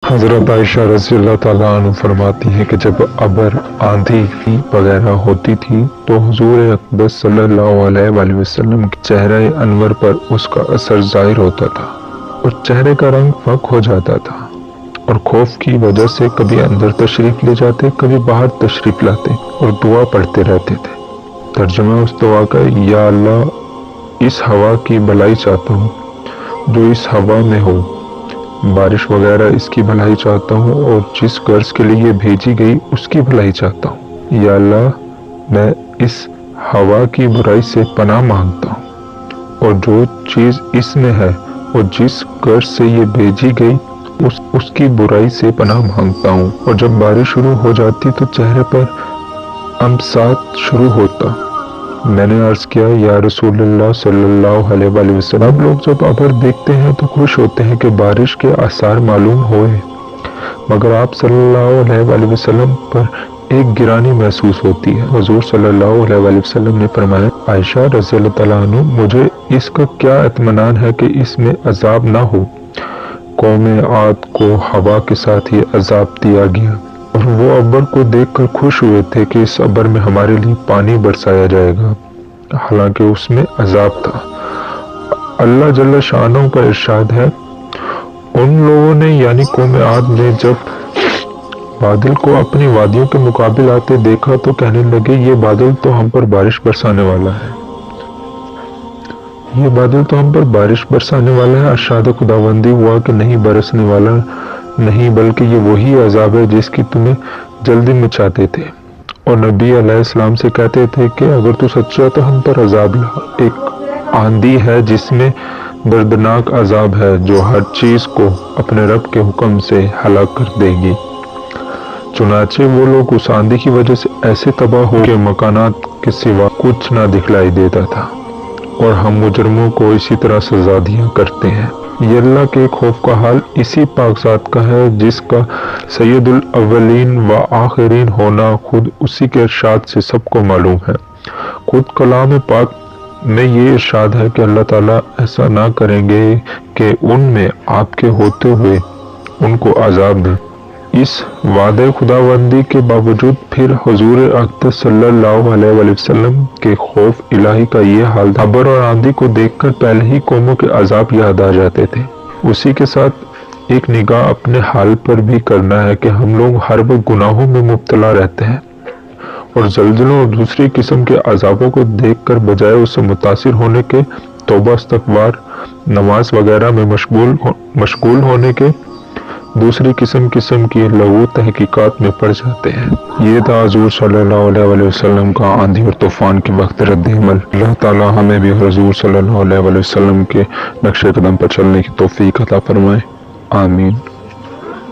حضرت عائشہ رضی اللہ تعالیٰ عنہ فرماتی ہیں کہ جب ابر آندھی وغیرہ ہوتی تھی تو حضور اقدس صلی اللہ علیہ وآلہ وسلم کے چہرہ انور پر اس کا اثر ظاہر ہوتا تھا اور چہرے کا رنگ فاق ہو جاتا تھا، اور خوف کی وجہ سے کبھی اندر تشریف لے جاتے، کبھی باہر تشریف لاتے اور دعا پڑھتے رہتے تھے۔ ترجمہ اس دعا کا: یا اللہ، اس ہوا کی بھلائی چاہتا ہوں جو اس ہوا میں ہو، بارش وغیرہ اس کی بھلائی چاہتا ہوں، اور جس غرض کے لیے بھیجی گئی اس کی بھلائی چاہتا ہوں۔ یا اللہ، میں اس ہوا کی برائی سے پناہ مانگتا ہوں، اور جو چیز اس میں ہے اور جس غرض سے یہ بھیجی گئی اس کی برائی سے پناہ مانگتا ہوں۔ اور جب بارش شروع ہو جاتی تو چہرے پر امسات شروع ہوتا۔ میں نے عرض کیا: یا رسول اللہ صلی اللہ علیہ وآلہ وسلم، اب لوگ جب ابر دیکھتے ہیں تو خوش ہوتے ہیں کہ بارش کے آثار معلوم ہوئے، مگر آپ صلی اللہ علیہ وآلہ وسلم پر ایک گرانی محسوس ہوتی ہے۔ حضور صلی اللہ علیہ وآلہ وسلم نے فرمایا: عائشہ رضی اللہ تعالیٰ عنہ، مجھے اس کا کیا اطمینان ہے کہ اس میں عذاب نہ ہو۔ قوم عاد کو ہوا کے ساتھ یہ عذاب دیا گیا، اور وہ ابر کو دیکھ کر خوش ہوئے تھے کہ اس ابر میں ہمارے لیے پانی برسایا جائے گا، حالانکہ اس میں عذاب تھا۔ اللہ جل شانہ کا ارشاد ہے: ان لوگوں نے یعنی قوم عاد نے جب بادل کو اپنی وادیوں کے مقابل آتے دیکھا تو کہنے لگے، یہ بادل تو ہم پر بارش برسانے والا ہے، یہ بادل تو ہم پر بارش برسانے والا ہے۔ ارشاد خداوندی ہوا کہ نہیں برسنے والا نہیں، بلکہ یہ وہی عذاب ہے جس کی تمہیں جلدی میں چاہتے تھے، اور نبی علیہ السلام سے کہتے تھے کہ اگر تو سچا تو ہم پر عذاب لا۔ ایک آندھی ہے جس میں دردناک عذاب ہے جو ہر چیز کو اپنے رب کے حکم سے ہلاک کر دے گی۔ چنانچہ وہ لوگ اس آندھی کی وجہ سے ایسے تباہ ہو کہ مکانات کے سوا کچھ نہ دکھلائی دیتا تھا، اور ہم مجرموں کو اسی طرح سزا دیا کرتے ہیں۔ یہ اللہ کے خوف کا حال اسی پاک ذات کا ہے جس کا سید الاولین و آخرین ہونا خود اسی کے ارشاد سے سب کو معلوم ہے۔ خود کلام پاک میں یہ ارشاد ہے کہ اللہ تعالیٰ ایسا نہ کریں گے کہ ان میں آپ کے ہوتے ہوئے ان کو عذاب دیں۔ اس وعدہ خداوندی کے باوجود پھر حضور اقدس صلی اللہ علیہ وآلہ وسلم کے خوف الہی کا یہ حال تھا۔ ابر اور آندھی کو دیکھ کر پہلے ہی قوموں کے عذاب یاد آ جاتے تھے۔ اسی کے ساتھ ایک نگاہ اپنے حال پر بھی کرنا ہے کہ ہم لوگ ہر وقت گناہوں میں مبتلا رہتے ہیں، اور زلزلوں اور دوسری قسم کے عذابوں کو دیکھ کر بجائے اس سے متاثر ہونے کے توبہ استغفار، نماز وغیرہ میں مشغول ہونے کے دوسری قسم کی لغو تحقیقات میں پڑ جاتے ہیں۔ یہ تھا حضور صلی اللہ علیہ وآلہ وسلم کا آندھی اور طوفان کے وقت رد عمل۔ اللہ تعالیٰ ہمیں بھی حضور صلی اللہ علیہ وآلہ وسلم کے نقش قدم پر چلنے کی توفیق عطا فرمائے، آمین۔